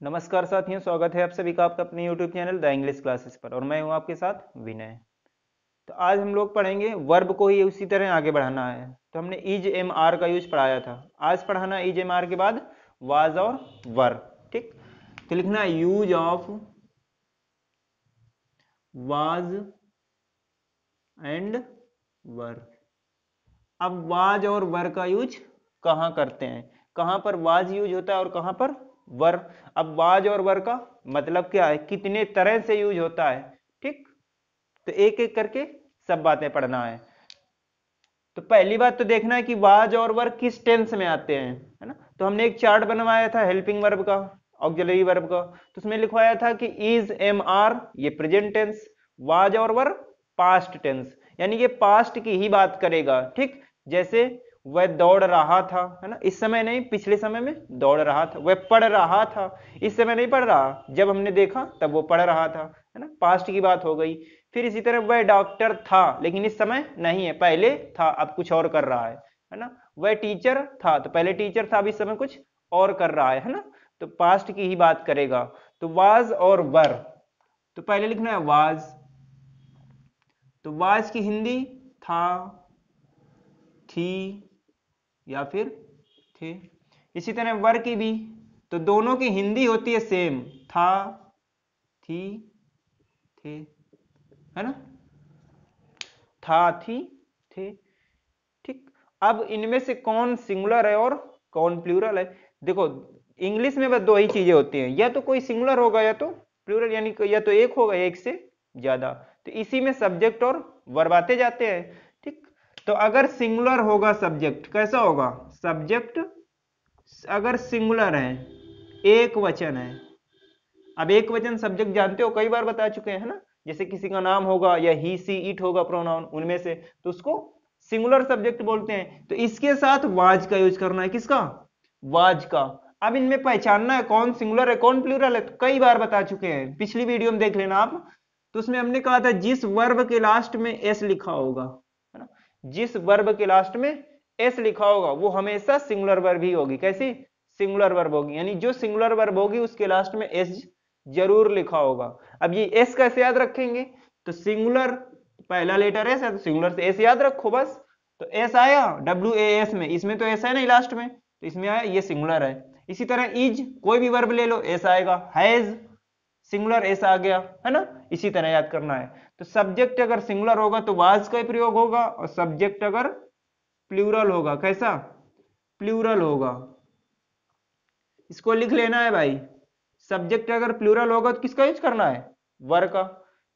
नमस्कार साथियों, स्वागत है आप सभी का आपका अपने YouTube channel the English classes पर। और मैं हूं आपके साथ विनय। तो आज हम लोग पढ़ेंगे वर्ब को ही उसी तरह आगे बढ़ाना है। तो हमने इज एम आर का यूज पढ़ाया था, आज पढ़ाना इज एम आर के बाद वाज और वर। ठीक, तो लिखना यूज ऑफ वाज एंड वर। अब वाज और वर का यूज कहाँ करते हैं, कहाँ पर वाज यूज होता है और कहाँ पर वर। अब वाज और वर का मतलब क्या है, कितने तरह से यूज होता है। ठीक, तो एक एक करके सब बातें पढ़ना है। तो पहली बात तो देखना है कि वाज और वर किस टेंस में आते हैं, है ना। तो हमने एक चार्ट बनवाया था हेल्पिंग वर्ब का, ऑक्सिलरी वर्ब का। तो उसमें लिखवाया था कि इज एम आर ये प्रेजेंट टेंस, वाज और वर पास्ट टेंस, यानी ये पास्ट की ही बात करेगा। ठीक, जैसे वह दौड़ रहा था, है ना, इस समय नहीं, पिछले समय में दौड़ रहा था। वह पढ़ रहा था, इस समय नहीं पढ़ रहा, जब हमने देखा तब वो पढ़ रहा था, है ना, पास्ट की बात हो गई। फिर इसी तरह वह डॉक्टर था, लेकिन इस समय नहीं है, पहले था अब कुछ और कर रहा है ना। वह टीचर था, तो पहले टीचर था अब इस समय कुछ और कर रहा है ना। तो पास्ट की ही बात करेगा। तो वाज और वर, तो पहले लिखना है वाज। तो वाज की हिंदी था, थी या फिर थे। इसी तरह वर की भी, तो दोनों की हिंदी होती है सेम, था, थी, थे, है ना, था, थी, थे। ठीक, अब इनमें से कौन सिंगुलर है और कौन प्लूरल है। देखो, इंग्लिश में बस दो ही चीजें होती हैं, या तो कोई सिंगुलर होगा या तो प्लूरल, यानी या तो एक होगा या एक से ज्यादा। तो इसी में सब्जेक्ट और वर्ब आते जाते हैं। ठीक, तो अगर सिंगुलर होगा सब्जेक्ट कैसा होगा, सब्जेक्ट अगर सिंगुलर है, एक वचन है। अब एक वचन सब्जेक्ट जानते हो, कई बार बता चुके हैं, है ना। जैसे किसी का नाम होगा या ही सी इट होगा प्रोनाउन उनमें से, तो उसको सिंगुलर सब्जेक्ट बोलते हैं। तो इसके साथ वाज का यूज करना है, किसका, वाज का। अब इनमें पहचानना है कौन सिंगुलर है कौन प्लूरल है, तो कई बार बता चुके हैं, पिछली वीडियो में देख लेना आप। तो उसमें हमने कहा था जिस वर्ब के लास्ट में एस लिखा होगा, है ना, जिस वर्ब के लास्ट में एस लिखा होगा वो हमेशा सिंगुलर वर्ब ही होगी। कैसी, सिंगुलर वर्ब होगी, यानी जो सिंगुलर वर्ब होगी उसके लास्ट में एस जरूर लिखा होगा। अब ये एस कैसे याद रखेंगे, तो सिंगुलर पहला लेटर एस है तो सिंगुलर से एस याद रखो बस। तो एस आया डब्ल्यू ए एस में, इसमें तो एस है नहीं लास्ट में, तो इसमें आया, ये सिंगुलर है। इसी तरह इज, कोई भी वर्ब ले लो एस आएगा, हैज सिंगुलर एस आ गया, है ना। इसी तरह याद करना है। तो सब्जेक्ट अगर सिंगुलर होगा तो वाज का प्रयोग होगा, और सब्जेक्ट अगर प्लूरल होगा, कैसा, प्लूरल होगा, इसको लिख लेना है भाई। सब्जेक्ट अगर प्लूरल होगा तो किसका यूज करना है, वर का।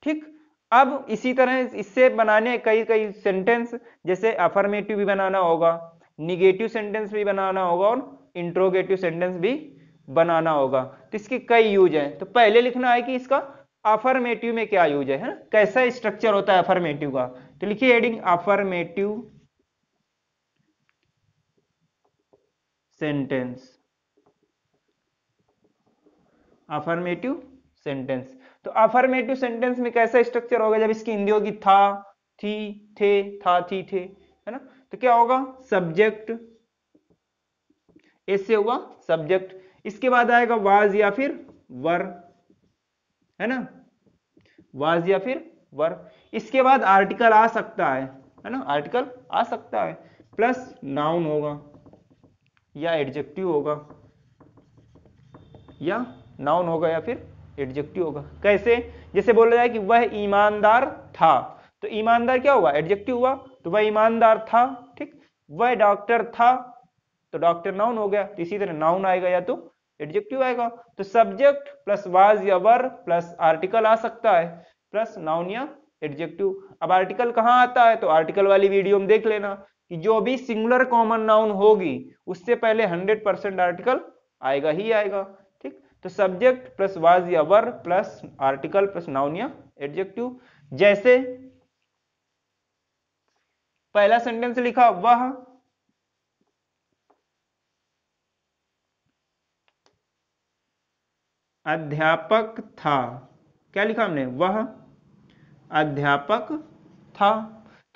ठीक, अब इसी तरह इससे बनाने कई कई सेंटेंस, जैसे अफर्मेटिव भी बनाना होगा, निगेटिव सेंटेंस भी बनाना होगा, और इंट्रोगेटिव सेंटेंस भी बनाना होगा। तो इसके कई यूज हैं। तो पहले लिखना है कि इसका अफर्मेटिव में क्या यूज है ना, कैसा स्ट्रक्चर होता है अफर्मेटिव का। तो लिखिए heading affirmative sentence, affirmative sentence. तो अफर्मेटिव सेंटेंस में कैसा स्ट्रक्चर होगा, जब इसकी हिंदी होगी था, थी, थे, था, थी, थे, है ना। तो क्या होगा, सब्जेक्ट, इससे हुआ सब्जेक्ट, इसके बाद आएगा वाज या फिर वर, है ना, वाज या फिर वर। इसके बाद आर्टिकल आ सकता है ना, आर्टिकल आ सकता है, प्लस नाउन होगा या एडजेक्टिव होगा, या नाउन होगा या फिर एडजेक्टिव होगा। कैसे, जैसे बोला जाए कि वह ईमानदार था, तो ईमानदार क्या हुआ, एडजेक्टिव हुआ, तो वह ईमानदार था। ठीक, वह डॉक्टर था, तो डॉक्टर नाउन हो गया, तो इसी तरह नाउन आएगा या तो एडजेक्टिव आएगा। तो सब्जेक्ट प्लस वाज या वर प्लस आर्टिकल आ सकता है, प्लस नाउन या एडजेक्टिव। अब आर्टिकल कहाँ आता है, तो आर्टिकल वाली वीडियो में देख लेना कि जो भी सिंगुलर कॉमन नाउन होगी उससे पहले 100% आर्टिकल आएगा ही आएगा। ठीक, तो सब्जेक्ट प्लस वाज या were plus article plus noun या एडजेक्टिव। जैसे पहला सेंटेंस लिखा, वह अध्यापक था, क्या लिखा हमने, वह अध्यापक था,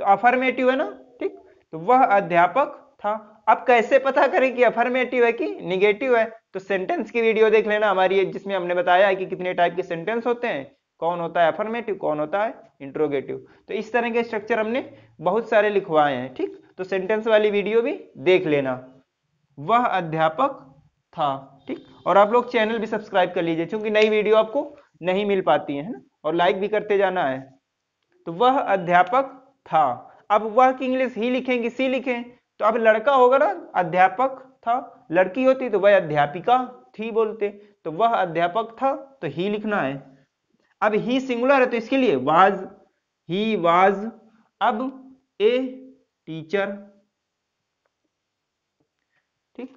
तो अफर्मेटिव है ना। ठीक, तो वह अध्यापक था। अब कैसे पता करें कि अफर्मेटिव है कि निगेटिव है? तो सेंटेंस की वीडियो देख लेना हमारी, जिसमें हमने बताया है कि कितने टाइप के सेंटेंस होते हैं, कौन होता है अफर्मेटिव, कौन होता है इंट्रोगेटिव। तो इस तरह के स्ट्रक्चर हमने बहुत सारे लिखवाए हैं, ठीक। तो सेंटेंस वाली वीडियो भी देख लेना। वह अध्यापक था, ठीक। और आप लोग चैनल भी सब्सक्राइब कर लीजिए, क्योंकि नई वीडियो आपको नहीं मिल पाती है ना, और लाइक भी करते जाना है। तो वह अध्यापक था, अब वह की इंग्लिश ही लिखेंगे, सी लिखें, तो अब लड़का होगा ना, अध्यापक था, लड़की होती तो वह अध्यापिका थी बोलते, तो वह अध्यापक था तो ही लिखना है। अब ही सिंगुलर है तो इसके लिए वाज, ही वाज। अब ए टीचर, ठीक।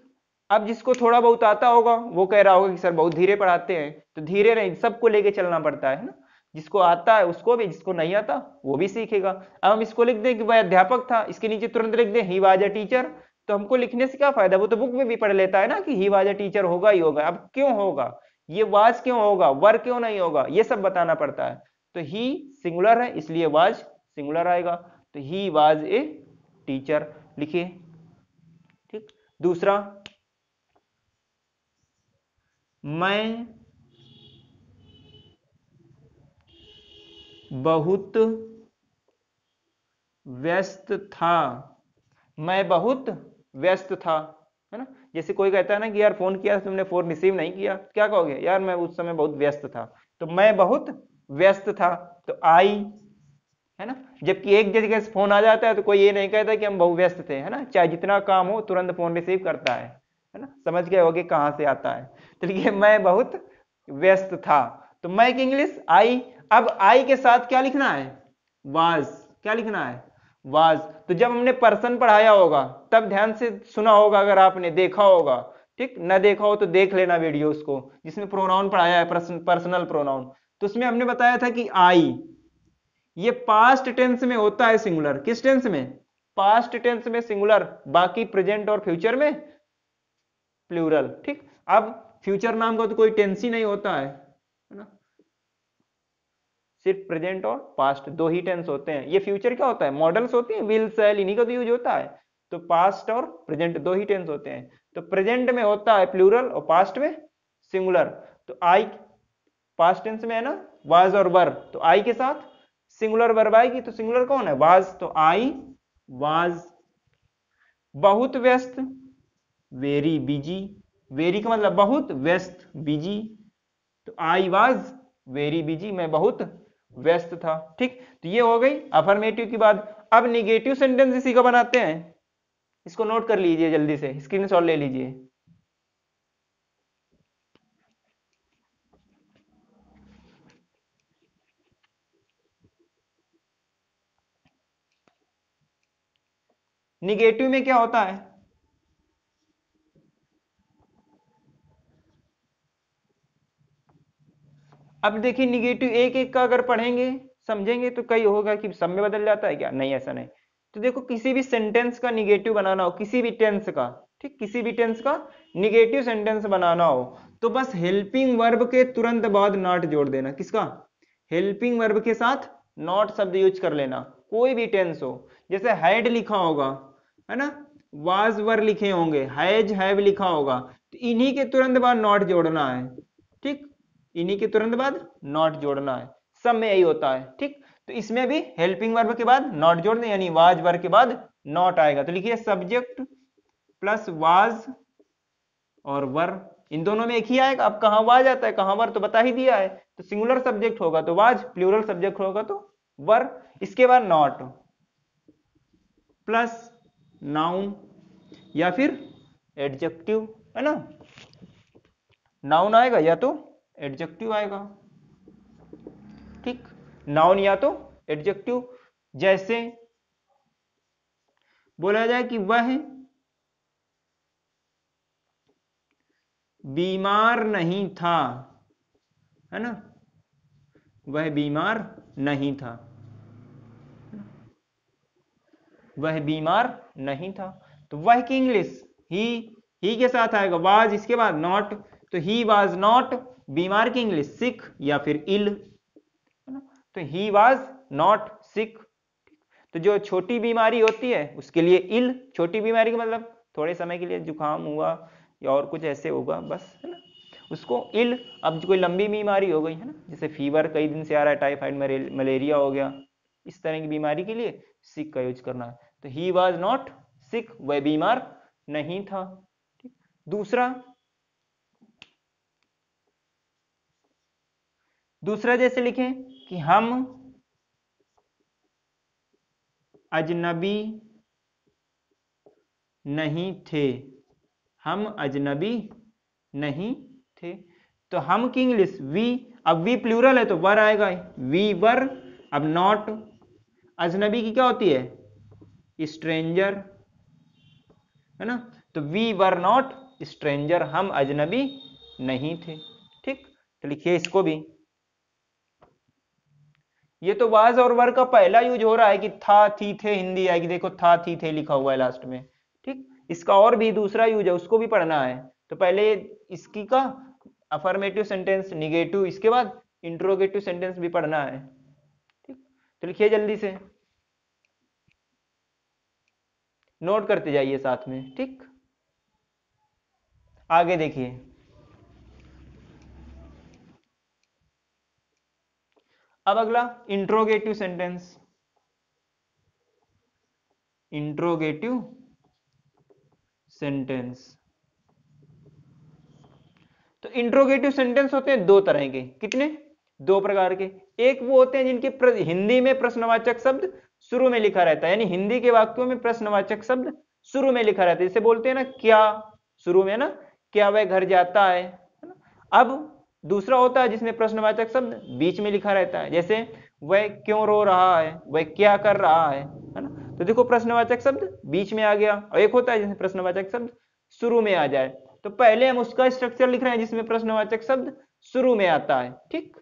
अब जिसको थोड़ा बहुत आता होगा वो कह रहा होगा कि सर बहुत धीरे पढ़ाते हैं, तो धीरे नहीं, सबको लेके चलना पड़ता है ना, जिसको आता है उसको भी, जिसको नहीं आता वो भी सीखेगा। अब हम इसको लिख दें कि वह अध्यापक था, इसके नीचे तुरंत लिख दें ही वाज अ टीचर, तो हमको लिखने से क्या फायदा, वो तो बुक में भी पढ़ लेता है ना कि ही वाज अ टीचर होगा ही होगा। अब क्यों होगा, ये वाज क्यों होगा, वर क्यों नहीं होगा, ये सब बताना पड़ता है। तो ही सिंगुलर है इसलिए वाज सिंगुलर आएगा, तो ही वाज ए टीचर लिखिए, ठीक। दूसरा, मैं बहुत व्यस्त था, मैं बहुत व्यस्त था, है ना। जैसे कोई कहता है ना कि यार फोन किया तुमने, फोन रिसीव नहीं किया, क्या कहोगे, यार मैं उस समय बहुत व्यस्त था। तो मैं बहुत व्यस्त था तो आई, है ना। जबकि एक जगह से फोन आ जाता है तो कोई ये नहीं कहता कि हम बहुत व्यस्त थे, है ना, चाहे जितना काम हो तुरंत फोन रिसीव करता है ना। समझ गए होगे कहां से आता है। तो लिखिए मैं बहुत व्यस्त था, तो मैं की इंग्लिश आई। अब आई के साथ क्या लिखना है, वाज, क्या लिखना है, वाज। तो जब हमने पर्सन पढ़ाया होगा तब ध्यान से सुना होगा, अगर आपने देखा होगा, ठीक, न देखा हो तो देख लेना वीडियो उसको, जिसमें प्रोनाउन पढ़ाया है, पर्सनल प्रोनाउन। तो उसमें हमने बताया था कि आई ये पास्ट टेंस में होता है सिंगुलर, किस टेंस में, पास्ट टेंस में सिंगुलर, बाकी प्रेजेंट और फ्यूचर में प्लूरल, ठीक। अब फ्यूचर नाम का तो कोई टेंस ही नहीं होता है ना, सिर्फ प्रेजेंट और पास्ट दो ही टेंस होते हैं। ये फ्यूचर क्या होता है, मॉडल्स होती हैं, विल सेल, इन्हीं का तो यूज होता है। तो पास्ट और प्रेजेंट दो ही टेंस होते हैं, तो प्रेजेंट में होता है प्लूरल और पास्ट में सिंगुलर। तो आई पास्ट टेंस में है ना, वाज और वर, तो आई के साथ सिंगुलर वर्ब आएगी, तो सिंगुलर कौन है, वाज, तो आई वाज। बहुत व्यस्त, वेरी बिजी, वेरी का मतलब बहुत, व्यस्त बिजी, तो आई वाज वेरी बिजी, मैं बहुत व्यस्त था, ठीक। तो ये हो गई अफर्मेटिव की बात। अब निगेटिव सेंटेंस इसी का बनाते हैं, इसको नोट कर लीजिए, जल्दी से स्क्रीनशॉट ले लीजिए। निगेटिव में क्या होता है, अब देखिए निगेटिव एक एक का अगर पढ़ेंगे समझेंगे तो कई होगा कि सब में बदल जाता है क्या, नहीं ऐसा नहीं। तो देखो किसी भी सेंटेंस का निगेटिव बनाना हो, किसी भी टेंस का, ठीक, किसी भी टेंस का निगेटिव सेंटेंस बनाना हो, तो बस हेल्पिंग वर्ब के तुरंत बाद नॉट जोड़ देना, किसका, हेल्पिंग वर्ब के साथ नॉट शब्द यूज कर लेना, कोई भी टेंस हो। जैसे हैड लिखा होगा, है ना, वाज वर लिखे होंगे, हैज हैव लिखा होगा, तो इन्हीं के तुरंत बाद नॉट जोड़ना है, ठीक, इन्हीं के तुरंत बाद नॉट जोड़ना है, सब में यही होता है, ठीक। तो इसमें भी हेल्पिंग वर्ब के बाद नॉट जोड़ दें, यानी वाज वर्ब के बाद नॉट आएगा, तो लिखिए सब्जेक्ट प्लस वाज और वर, इन दोनों में एक ही आएगा। अब कहां वाज आता है कहां वर तो बता ही दिया है, तो सिंगुलर सब्जेक्ट होगा तो वाज, प्लूरल सब्जेक्ट होगा तो वर। इसके बाद नॉट प्लस नाउन या फिर एडजेक्टिव, है ना, नाउन आएगा या तो एडजेक्टिव आएगा, ठीक, नाउन या तो एडजेक्टिव। जैसे बोला जाए कि वह बीमार नहीं था, है ना, वह बीमार नहीं था, वह बीमार नहीं था, तो वह की इंग्लिश ही के साथ आएगा वाज, इसके बाद नॉट, तो ही वाज नॉट, बीमार की इंग्लिश सिक या फिर इल, है ना, तो ही वाज नॉट सिक। तो जो छोटी बीमारी होती है उसके लिए इल, छोटी बीमारी का मतलब थोड़े समय के लिए जुकाम हुआ या और कुछ ऐसे होगा बस, है ना, उसको इल। अब कोई लंबी बीमारी हो गई है ना, जैसे फीवर कई दिन से आ रहा है, टाइफाइड मलेरिया हो गया, इस तरह की बीमारी के लिए सिक का यूज करना है। तो ही वॉज नॉट सिक, वह बीमार नहीं था। दूसरा जैसे लिखें कि हम अजनबी नहीं थे, हम अजनबी नहीं थे। तो हम की इंग्लिश वी, अब वी प्लूरल है तो वर आएगा, वी वर। अब नॉट, अजनबी की क्या होती है, स्ट्रेंजर, है ना, तो वी वर नॉट स्ट्रेंजर, हम अजनबी नहीं थे। ठीक, तो लिखिए इसको भी। ये तो वाज और वर का पहला यूज हो रहा है कि था थी थे, हिंदी आएगी, देखो था थी थे लिखा हुआ है लास्ट में। ठीक, इसका और भी दूसरा यूज है, उसको भी पढ़ना है। तो पहले इसकी का अफर्मेटिव सेंटेंस, निगेटिव, इसके बाद इंट्रोगेटिव सेंटेंस भी पढ़ना है। ठीक, तो लिखिए जल्दी से, नोट करते जाइए साथ में। ठीक, आगे देखिए, अब अगला इंट्रोगेटिव सेंटेंस, इंट्रोगेटिव सेंटेंस। तो इंट्रोगेटिव सेंटेंस होते हैं दो तरह के, कितने, दो प्रकार के। एक वो होते हैं जिनके हिंदी में प्रश्नवाचक शब्द शुरू में लिखा रहता है, यानी हिंदी के वाक्यों में प्रश्नवाचक शब्द शुरू में लिखा रहता है, जैसे बोलते हैं ना क्या, शुरू में ना, क्या वह घर जाता है ना। अब दूसरा होता है जिसमें प्रश्नवाचक शब्द बीच में लिखा रहता है, जैसे वह क्यों रो रहा है, वह क्या कर रहा है ना। तो देखो प्रश्नवाचक शब्द बीच में आ गया, और एक होता है जिसमें प्रश्नवाचक शब्द शुरू में आ जाए। तो पहले हम उसका स्ट्रक्चर लिख रहे हैं जिसमें प्रश्नवाचक शब्द शुरू में आता है। ठीक,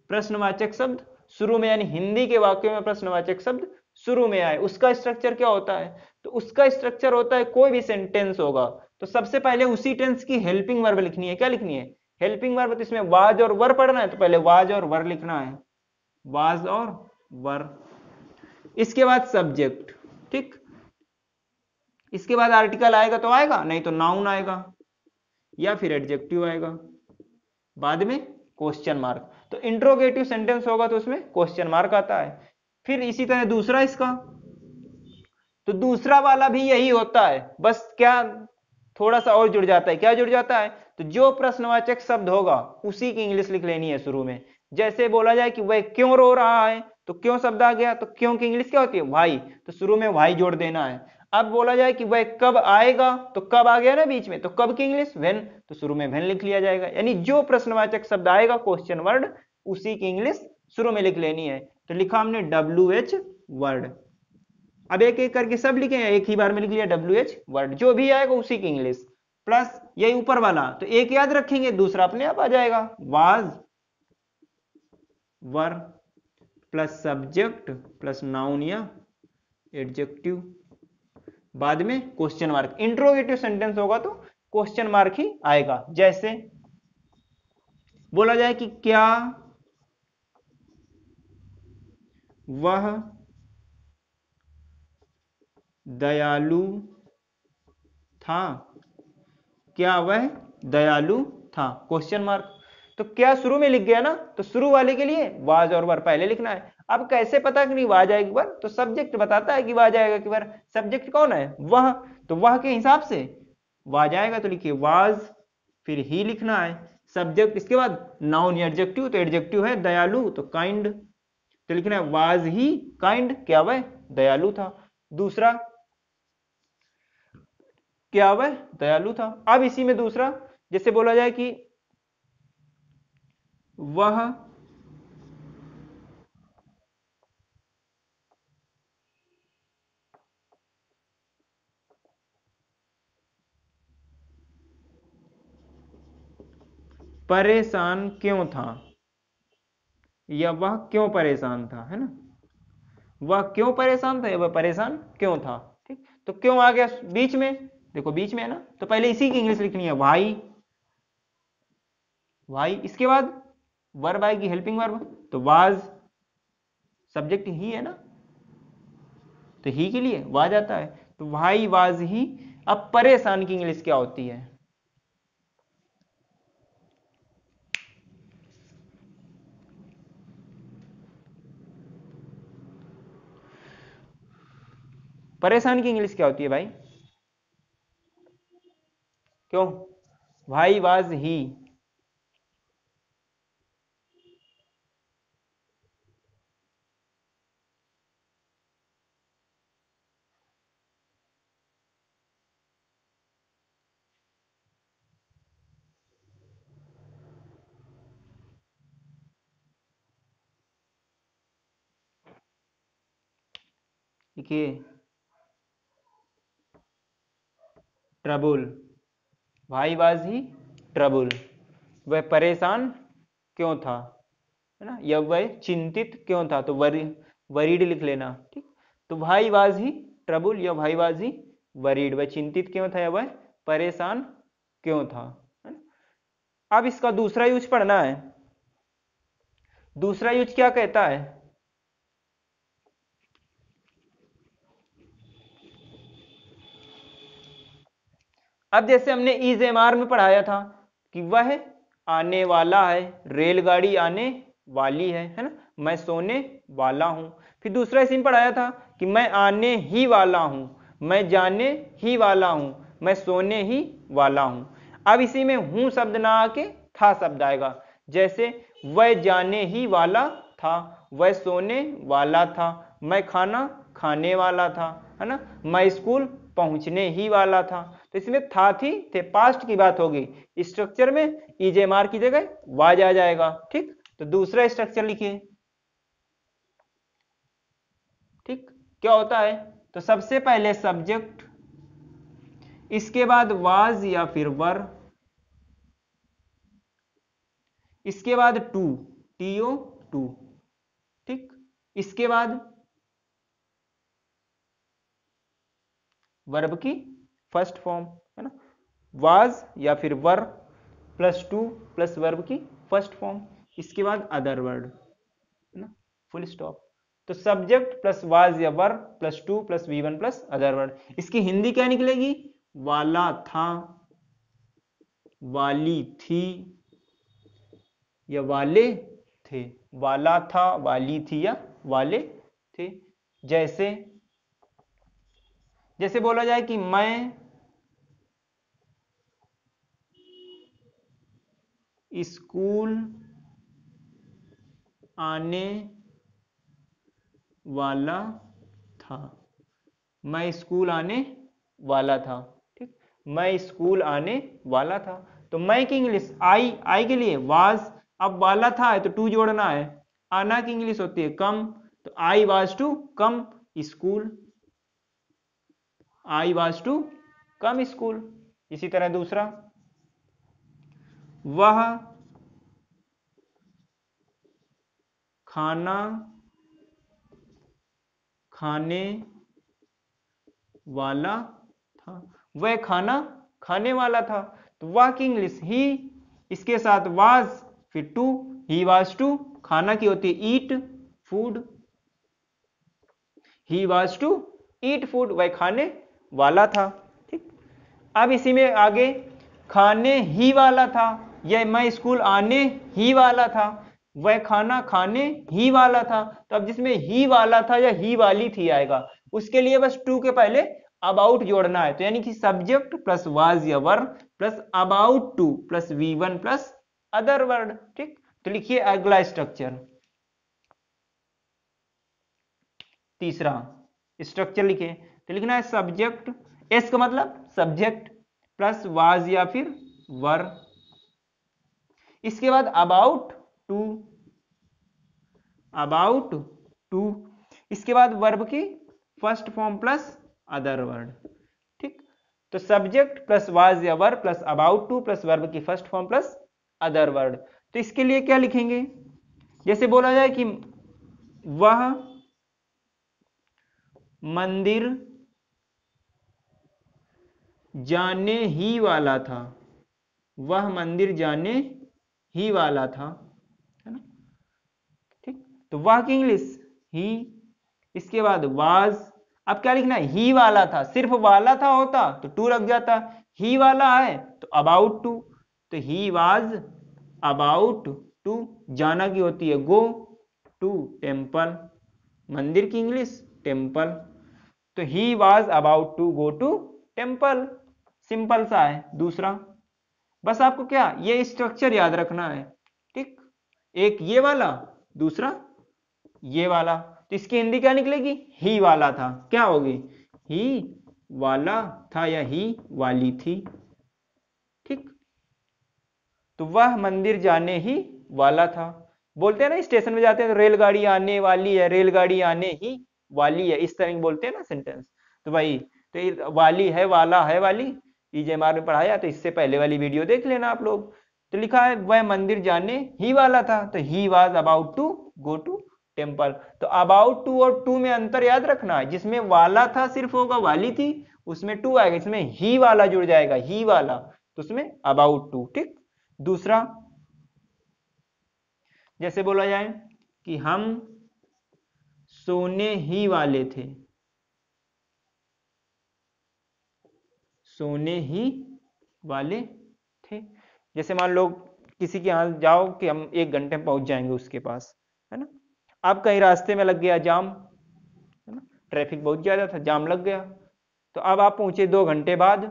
प्रश्नवाचक शब्द शुरू में, यानी हिंदी के वाक्यों में प्रश्नवाचक शब्द शुरू में आए, उसका स्ट्रक्चर क्या होता है, तो उसका स्ट्रक्चर होता है, कोई भी सेंटेंस होगा तो सबसे पहले उसी टेंस की हेल्पिंग वर्ब लिखनी है। क्या लिखनी है, हेल्पिंग वर्ब। तो इसमें वाज और वर पढ़ना है, तो पहले वाज और वर लिखना है, वाज और वर। इसके बाद सब्जेक्ट। ठीक, इसके बाद आर्टिकल आएगा तो आएगा, नहीं तो नाउन आएगा या फिर एडजेक्टिव आएगा, बाद में क्वेश्चन मार्क। तो इंट्रोगेटिव सेंटेंस होगा तो उसमें क्वेश्चन मार्क आता है। फिर इसी तरह दूसरा इसका, तो दूसरा वाला भी यही होता है, बस क्या थोड़ा सा और जुड़ जाता है। क्या जुड़ जाता है, तो जो प्रश्नवाचक शब्द होगा उसी की इंग्लिश लिख लेनी है शुरू में। जैसे बोला जाए कि वह क्यों रो रहा है, तो क्यों शब्द आ गया, तो क्यों की इंग्लिश क्या होती है, वाई, तो शुरू में वाई जोड़ देना है। अब बोला जाए कि वह कब आएगा, तो कब आ गया ना बीच में, तो कब की इंग्लिश वेन, तो शुरू में वेन लिख लिया जाएगा। यानी जो प्रश्नवाचक शब्द आएगा क्वेश्चन वर्ड, उसी की इंग्लिश शुरू में लिख लेनी है। तो लिखा हमने WH वर्ड। अब एक एक करके सब लिखे, एक ही बार में लिख लिया WH वर्ड, जो भी आएगा उसी की इंग्लिश, प्लस यही ऊपर वाला, तो एक याद रखेंगे दूसरा अपने आप आ जाएगा, was were plus subject plus noun या एडजेक्टिव, बाद में क्वेश्चन मार्क। इंट्रोगेटिव सेंटेंस होगा तो क्वेश्चन मार्क ही आएगा। जैसे बोला जाए कि क्या वह दयालु था, क्या वह दयालु था, क्वेश्चन मार्क। तो क्या शुरू में लिख गया ना, तो शुरू वाले के लिए वाज और वर पहले लिखना है। अब कैसे पता कि नहीं वाज आएगी वर, तो सब्जेक्ट बताता है कि वाज आएगा कि वर। सब्जेक्ट कौन है, वह, तो वह के हिसाब से वाज आएगा, तो लिखिए वाज, फिर ही लिखना है सब्जेक्ट, इसके बाद नाउन या एडजेक्टिव, तो एडजेक्टिव है दयालु तो काइंड, तो लिखना है वाज ही काइंड, क्या वह दयालु था। दूसरा, क्या वह दयालु था। अब इसी में दूसरा, जैसे बोला जाए कि वह परेशान क्यों था, या वह क्यों परेशान था, है ना, वह क्यों परेशान था या वह परेशान क्यों था। ठीक, तो क्यों आ गया बीच में, देखो बीच में है ना, तो पहले इसी की इंग्लिश लिखनी है वाई, वाई, इसके बाद वर्ब आएगी हेल्पिंग वर्ब, तो वाज, सब्जेक्ट ही है ना, तो ही के लिए वाज आता है, तो भाई वाज ही। अब परेशान की इंग्लिश क्या होती है? परेशान की इंग्लिश क्या होती है भाई? क्यों? भाई वाज ही। देखिए, ट्रबुल, भाई वाज ही ट्रबुल, वह परेशान क्यों था, है ना, या वह चिंतित क्यों था, तो वरीड लिख लेना। ठीक, तो भाई वाज ही ट्रबुल या भाई वाज ही वरीड, वह चिंतित क्यों था या वह परेशान क्यों था, है ना। अब इसका दूसरा यूज पढ़ना है। दूसरा यूज क्या कहता है? अब जैसे हमने इज एम आर में पढ़ाया था कि वह आने वाला है, रेलगाड़ी आने वाली है ना, मैं सोने वाला हूं। फिर दूसरा इसी में पढ़ाया था कि मैं आने ही वाला हूं, मैं जाने ही वाला हूं, मैं सोने ही वाला हूं। अब इसी में हूं शब्द ना आके था शब्द आएगा। जैसे वह जाने ही वाला था, वह सोने वाला था, मैं खाना खाने वाला था, है ना, मैं स्कूल पहुंचने ही वाला था। तो इसमें था थी थे पास्ट की बात होगी, स्ट्रक्चर में ईजेमार की जगह वाज आ जाएगा। ठीक, तो दूसरा स्ट्रक्चर लिखिए। ठीक, क्या होता है? तो सबसे पहले सब्जेक्ट, इसके बाद वाज या फिर वर, इसके बाद टू, टीओ टू। ठीक, इसके बाद वर्ब की फर्स्ट फॉर्म, है ना, वाज या फिर were plus to plus verb की फर्स्ट फॉर्म, इसके बाद अदर वर्ड, है ना, फुल स्टॉप। तो सब्जेक्ट प्लस वाज या were plus to plus V one plus other word. इसकी हिंदी क्या निकलेगी? वाला था, वाली थी या वाले थे, वाला था, वाली थी या वाले थे। जैसे जैसे बोला जाए कि मैं स्कूल आने वाला था, मैं स्कूल आने वाला था। ठीक, मैं स्कूल आने वाला था। तो मैं की इंग्लिश आई के लिए वाज, अब वाला था है तो टू जोड़ना है। आना की इंग्लिश होती है कम, तो I was to come school, I was to come school. इसी तरह दूसरा, वह खाना खाने वाला था, वह खाना खाने वाला था। तो वह की इंग्लिश ही, इसके साथ वाज, फिर टू, ही वाज टू, खाना की होती है eat food, he was to eat food, वह खाने वाला था। ठीक, अब इसी में आगे खाने ही वाला था, यह मैं स्कूल आने ही वाला था, वह खाना खाने ही वाला था। तो अब जिसमें ही वाला था या ही वाली थी आएगा, उसके लिए बस टू के पहले अबाउट जोड़ना है। तो यानी कि सब्जेक्ट प्लस वाज या were plus about to plus V one plus other word. ठीक, तो लिखिए अगला स्ट्रक्चर, तीसरा स्ट्रक्चर लिखिए। तो लिखना है सब्जेक्ट, एस का मतलब सब्जेक्ट प्लस वाज या फिर वर, इसके बाद अबाउट टू, अबाउट टू, इसके बाद वर्ब की first form plus other word. ठीक, तो सब्जेक्ट प्लस वाज या were plus about to plus verb की first form plus other word. तो इसके लिए क्या लिखेंगे? जैसे बोला जाए कि वह मंदिर जाने ही वाला था, वह मंदिर जाने ही वाला था, है ना। ठीक, तो वह की इंग्लिश ही, इसके बाद वाज, अब क्या लिखना है, ही वाला था, सिर्फ वाला था होता तो टू लग जाता, ही वाला है तो अबाउट टू, तो ही वाज अबाउट टू, जाना की होती है गो टू टेम्पल, मंदिर की इंग्लिश टेम्पल, तो he was about to go to temple, simple सा है। दूसरा, बस आपको क्या ये स्ट्रक्चर याद रखना है, ठीक, एक ये वाला, दूसरा ये वाला, तो इसकी हिंदी क्या निकलेगी, ही वाला था, क्या होगी, ही वाला था या ही वाली थी, ठीक। तो वह मंदिर जाने ही वाला था, बोलते हैं ना स्टेशन में जाते हैं तो रेलगाड़ी आने वाली है, रेलगाड़ी आने ही वाली है, इस तरह बोलते हैं ना सेंटेंस। तो भाई तो ये वाली है, वाला है, वाली ईजेएमआर में पढ़ाया, तो इससे पहले वाली वीडियो देख लेना आप लोग। तो लिखा है वह मंदिर जाने ही वाला था, तो he was about to go to temple. तो अबाउट टू और टू में अंतर याद रखना है, जिसमें वाला था सिर्फ होगा वाली थी, उसमें टू आएगा, इसमें ही वाला जुड़ जाएगा, ही वाला, तो उसमें अबाउट टू, ठीक। दूसरा, जैसे बोला जाए कि हम सोने ही वाले थे, सोने ही वाले थे। जैसे मान लो किसी के यहाँ जाओ कि हम 1 घंटे में पहुंच जाएंगे उसके पास, है ना, अब कहीं रास्ते में लग गया जाम, है ना, ट्रैफिक बहुत ज्यादा था, जाम लग गया, तो अब आप पहुंचे 2 घंटे बाद,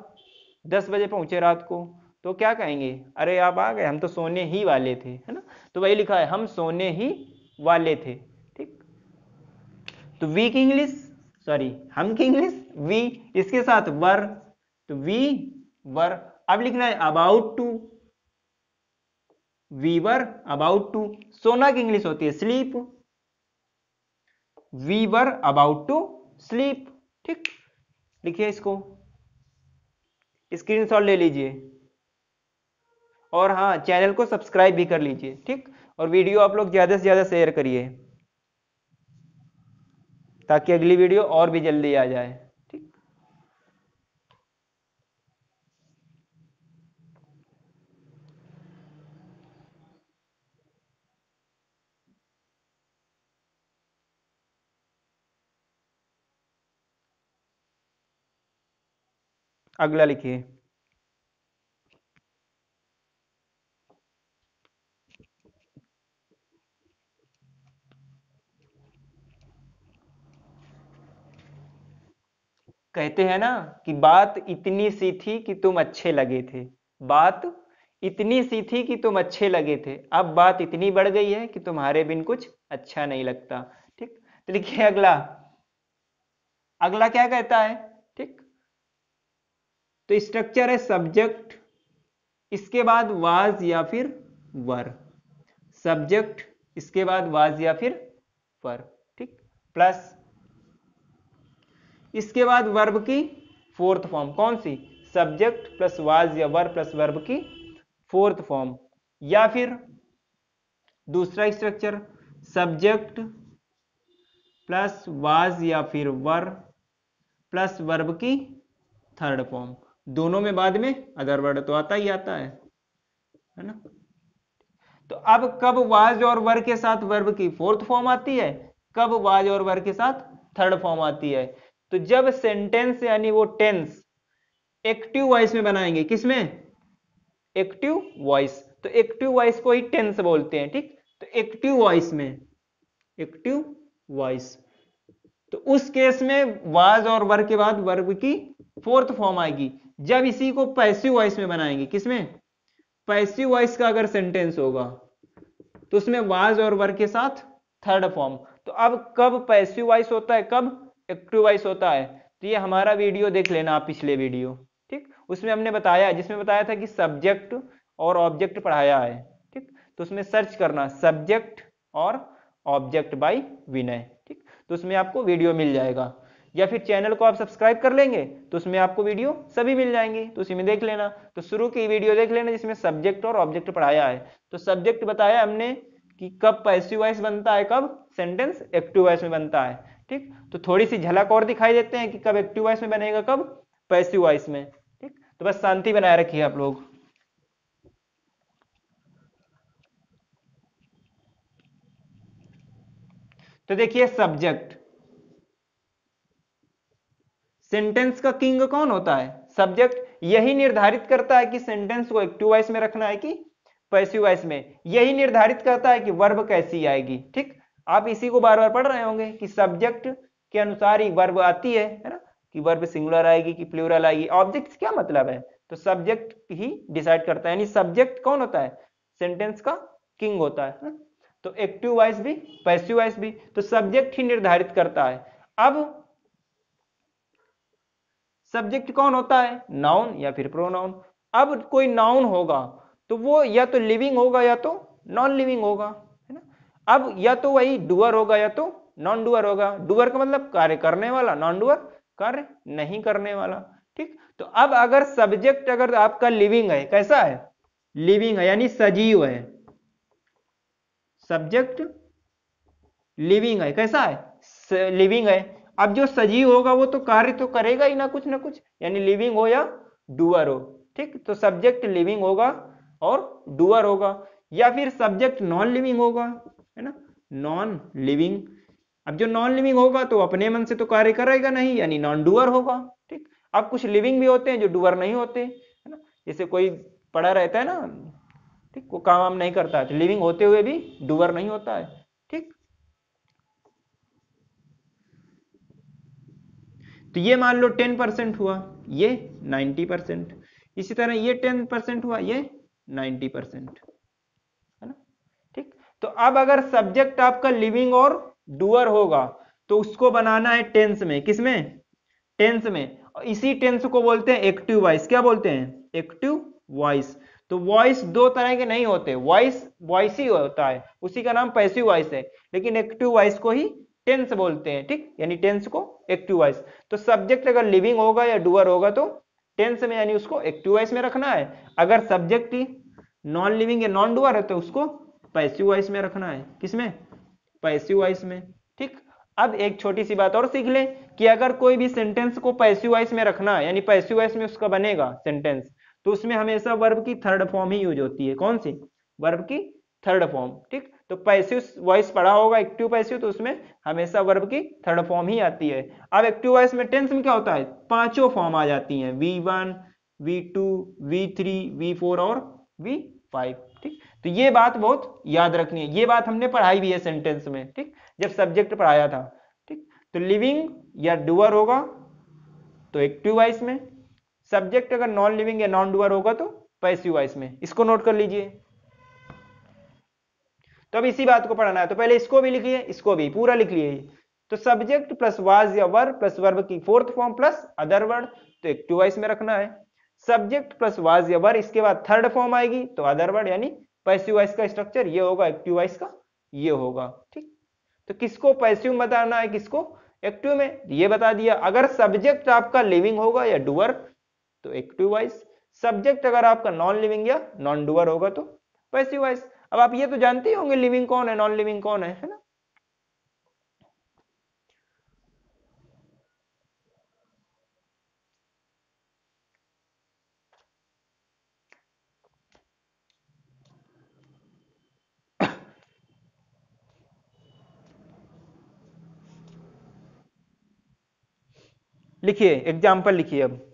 10 बजे पहुंचे रात को, तो क्या कहेंगे, अरे आप आ गए, हम तो सोने ही वाले थे, है ना। तो वही लिखा है हम सोने ही वाले थे, ठीक। तो वी की इंग्लिश, सॉरी हम की इंग्लिश वी, इसके साथ वर, तो वी वर। अब लिखना है about to, we were about to, सोना की इंग्लिश होती है sleep, we were about to sleep, ठीक। लिखिए इसको, स्क्रीनशॉट ले लीजिए, और हाँ चैनल को सब्सक्राइब भी कर लीजिए, ठीक। और वीडियो आप लोग ज्यादा से ज्यादा शेयर करिए ताकि अगली वीडियो और भी जल्दी आ जाए, ठीक। अगला लिखिए, कहते हैं ना कि बात इतनी सी थी कि तुम अच्छे लगे थे, बात इतनी सी थी कि तुम अच्छे लगे थे, अब बात इतनी बढ़ गई है कि तुम्हारे बिन कुछ अच्छा नहीं लगता, ठीक। तो लिखिए अगला, अगला क्या कहता है, ठीक। तो स्ट्रक्चर है सब्जेक्ट, इसके बाद वाज या फिर वर, सब्जेक्ट इसके बाद वाज या फिर वर, ठीक, प्लस इसके बाद वर्ब की फोर्थ फॉर्म, कौन सी, सब्जेक्ट प्लस वाज या वर प्लस वर्ब की फोर्थ फॉर्म, या फिर दूसरा स्ट्रक्चर सब्जेक्ट प्लस वाज या फिर वर प्लस वर्ब की थर्ड फॉर्म, दोनों में बाद में अदर वर्ड तो आता ही आता है ना। तो अब कब वाज और वर के साथ वर्ब की फोर्थ फॉर्म आती है, कब वाज और वर के साथ थर्ड फॉर्म आती है, तो जब सेंटेंस यानी वो टेंस एक्टिव वॉइस में बनाएंगे, किसमें, एक्टिव वॉइस, तो एक्टिव वॉइस को ही टेंस बोलते हैं, ठीक। तो एक्टिव वॉइस में, एक्टिव वॉइस, तो उस केस में वाज और वर के बाद वर्ब की फोर्थ फॉर्म आएगी। जब इसी को पैसिव वॉइस में बनाएंगे, किसमें, पैसिव वॉइस का अगर सेंटेंस होगा तो उसमें वाज और वर के साथ थर्ड फॉर्म। तो अब कब पैसिव वॉइस होता है, कब एक्टिव वॉइस होता है, तो ये हमारा वीडियो देख लेना आप, पिछले वीडियो, ठीक, उसमें हमने बताया, जिसमें बताया था कि सब्जेक्ट और ऑब्जेक्ट पढ़ाया है, ठीक। तो उसमें सर्च करना सब्जेक्ट और ऑब्जेक्ट बाय विनय, ठीक, तो उसमें आपको वीडियो मिल जाएगा, या फिर चैनल को आप सब्सक्राइब कर लेंगे तो उसमें आपको वीडियो सभी मिल जाएंगे, तो उसी में देख लेना। तो शुरू की वीडियो देख लेना जिसमें सब्जेक्ट और ऑब्जेक्ट पढ़ाया है। तो सब्जेक्ट बताया हमने कि कब पैसिव वॉइस बनता है, कब सेंटेंस एक्टिव वॉइस में बनता है, ठीक। तो थोड़ी सी झलक और दिखाई देते हैं कि कब एक्टिव वॉइस में बनेगा, कब पैसिव वॉइस में, ठीक। तो बस शांति बनाए रखिए आप लोग। तो देखिए सब्जेक्ट, सेंटेंस का किंग कौन होता है? सब्जेक्ट। यही निर्धारित करता है कि सेंटेंस को एक्टिव वॉइस में रखना है कि पैसिव वॉइस में। यही निर्धारित करता है कि वर्ब कैसी आएगी। ठीक, आप इसी को बार बार पढ़ रहे होंगे कि सब्जेक्ट के अनुसार ही वर्ब आती है ना, कि वर्ब सिंगुलर आएगी कि प्लूरल आएगी। ऑब्जेक्ट क्या मतलब है? तो सब्जेक्ट ही डिसाइड करता है, यानी सब्जेक्ट कौन होता है? सेंटेंस का किंग होता है ना? तो एक्टिव वॉइस भी पैसिव वॉइस भी तो सब्जेक्ट ही निर्धारित करता है। अब सब्जेक्ट कौन होता है? नाउन या फिर प्रोनाउन। अब कोई नाउन होगा तो वो या तो लिविंग होगा या तो नॉन लिविंग होगा, है ना। अब या तो वही डूअर होगा या तो नॉन डूअर होगा। डूअर का मतलब कार्य करने वाला, नॉन डूअर कार्य नहीं करने वाला। ठीक, तो अब अगर सब्जेक्ट अगर आपका लिविंग है, कैसा है? लिविंग है, यानी सजीव है। सब्जेक्ट लिविंग है, कैसा है? लिविंग है। अब जो सजीव होगा वो तो कार्य तो करेगा ही ना कुछ, यानी लिविंग हो या डूअर हो। ठीक, तो सब्जेक्ट लिविंग होगा और डूअर होगा, या फिर सब्जेक्ट नॉन लिविंग होगा, है ना, नॉन लिविंग। अब जो नॉन लिविंग होगा तो अपने मन से तो कार्य करेगा नहीं, यानी नॉन डूअर होगा। ठीक, अब कुछ लिविंग भी होते हैं जो डूअर नहीं होते, है ना। जैसे कोई पड़ा रहता है ना, ठीक, वो काम वाम नहीं करता है, तो लिविंग होते हुए भी डूअर नहीं होता है। ठीक, तो ये मान लो 10% हुआ, ये 90%। इसी तरह ये 10% हुआ, ये 90%, है ना। ठीक, तो अब अगर सब्जेक्ट आपका लिविंग और डूअर होगा तो उसको बनाना है टेंस में। किसमें? टेंस में। और इसी टेंस को बोलते हैं एक्टिव वॉइस। क्या बोलते हैं? Active voice. तो वॉइस दो तरह के नहीं होते, वॉइस वॉइस ही होता है, उसी का नाम पैसिव वॉइस है, लेकिन एक्टिव वॉइस को ही टेंस बोलते हैं। ठीक, यानी टेंस को एक्टिव वॉइस। तो सब्जेक्ट अगर लिविंग होगा या डूअर होगा तो टेंस में, यानी उसको एक्टिव वॉइस में रखना है। अगर सब्जेक्ट ही नॉन लिविंग या नॉन डूअर है तो उसको पैसिव वॉइस में रखना है। किसमें? पैसिव वॉइस में। ठीक, अब एक छोटी सी बात और सीख लें कि अगर कोई भी सेंटेंस को पैसिव वॉइस में रखना है, यानी पैसिव वॉइस में उसका बनेगा सेंटेंस, तो उसमें हमेशा वर्ब की थर्ड फॉर्म ही यूज होती है। कौन सी? वर्ब की थर्ड फॉर्म। ठीक, तो पैसिव वॉइस पढ़ा होगा एक्टिव पैसिव, तो उसमें हमेशा वर्ब की थर्ड फॉर्म ही आती है। अब एक्टिव वॉइस में टेंस में क्या होता है? पांचों फॉर्म आ जाती हैं, V1 V2 V3 V4 और V5। ठीक, तो ये बात बहुत याद रखनी है, ये बात हमने पढ़ाई भी है सेंटेंस में। ठीक, जब सब्जेक्ट पढ़ाया था। ठीक, तो लिविंग या डूअर होगा तो एक्टिव वॉइस में, सब्जेक्ट अगर नॉन लिविंग या नॉन डूअर होगा तो पैसिव वॉइस में। इसको नोट कर लीजिए। तो अब इसी बात को पढ़ना है, तो पहले इसको भी लिखिए, इसको भी पूरा लिख लिए। तो सब्जेक्ट प्लस वाज या वर प्लस वर्ब की fourth form plus other word, तो एक्टिव वॉइस में रखना है। सब्जेक्ट प्लस वाज या वर, इसके बाद थर्ड फॉर्म आएगी तो अदर वर्ड, यानी पैसिव वॉइस का स्ट्रक्चर ये होगा, एक्टिव वॉइस का ये होगा। ठीक, तो किसको पैसिव में बताना है, किसको एक्टिव में, ये बता दिया। अगर सब्जेक्ट आपका लिविंग होगा या डूअर तो एक्टिव वॉइस, सब्जेक्ट अगर आपका नॉन लिविंग या नॉन डूअर होगा तो पैसिव वॉइस। अब आप ये तो जानते ही होंगे लिविंग कौन है, नॉन लिविंग कौन है ना। लिखिए, एग्जाम्पल लिखिए अब।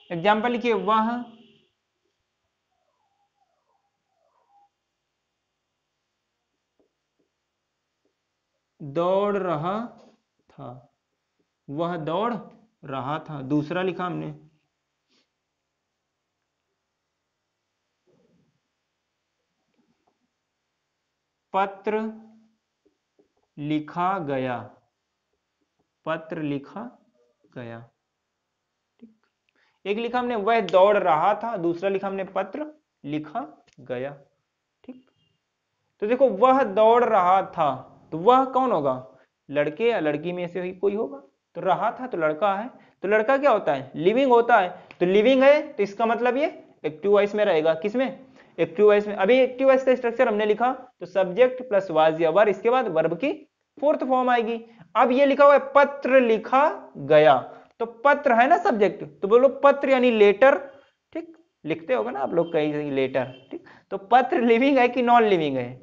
एग्जाम्पल लिखिए, वह दौड़ रहा था। वह दौड़ रहा था। दूसरा लिखा हमने, पत्र लिखा गया। पत्र लिखा गया। एक लिखा हमने वह दौड़ रहा था, दूसरा लिखा हमने पत्र लिखा गया। ठीक, तो देखो वह दौड़ रहा था, तो वह कौन होगा? लड़के या लड़की में से ही कोई होगा। तो रहा था तो लड़का है, तो लड़का क्या होता है? लिविंग होता है। तो लिविंग है तो इसका मतलब ये एक्टिव वॉइस में रहेगा। किसमें? एक्टिव वॉइस में। अभी एक्टिव वॉइस का स्ट्रक्चर हमने लिखा, तो सब्जेक्ट प्लस वाज या वर, इसके बाद वर्ब की फोर्थ फॉर्म आएगी। अब ये लिखा हुआ है पत्र लिखा गया, तो पत्र है ना सब्जेक्ट, तो बोलो पत्र यानी लेटर, ठीक, लिखते होगा ना आप लोग कहीं लेटर, ठीक। तो पत्र लिविंग है कि नॉन लिविंग है?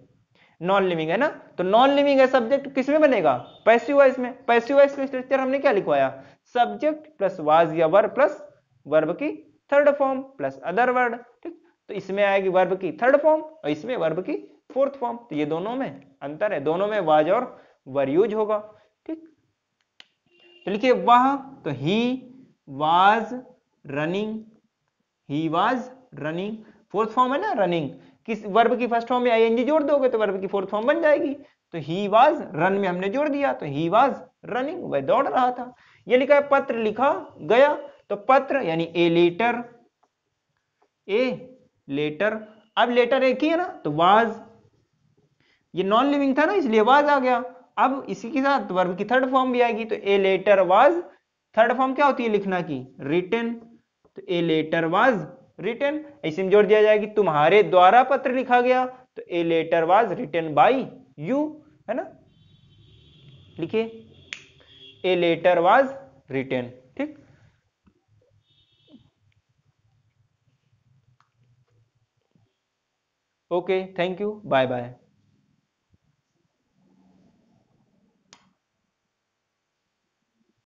नॉन लिविंग है ना, तो नॉन लिविंग है सब्जेक्ट किसमें बनेगा? पैसिव वॉइस में। पैसिव वॉइस का स्ट्रक्चर हमने क्या लिखवाया? सब्जेक्ट प्लस वाज या वर्ब प्लस वर्ब की third form plus other word, ठीक। तो इसमें आएगी वर्ब की थर्ड फॉर्म और इसमें वर्ब की फोर्थ फॉर्म, तो ये दोनों में अंतर है, दोनों में वाज और वर यूज होगा, ठीक। तो लिखिए वह, तो he was running, he was running, fourth form है ना रनिंग, किस वर्ब की फर्स्ट फॉर्म में आईएनजी जोड़ दोगे तो वर्ब की फोर्थ फॉर्म बन जाएगी। तो ही वाज रन में हमने जोड़ दिया, तो ही वाज रनिंग, वह दौड़ रहा था। ये लिखा है पत्र लिखा गया, तो पत्र यानी ए लेटर, ए लेटर। अब लेटर एक ही है ना, तो वाज, ये नॉन लिविंग था ना इसलिए वाज आ गया। अब इसी के साथ वर्ब की थर्ड फॉर्म भी आएगी, तो a letter was, third form क्या होती है लिखना की? रिटन, तो ए लेटर वाज रिटन, इसी में जोड़ दिया जाएगी तुम्हारे द्वारा पत्र लिखा गया, तो a letter was written by you, है ना। लिखिए ए लेटर वाज रिटन, ठीक। Okay, thank you, bye bye.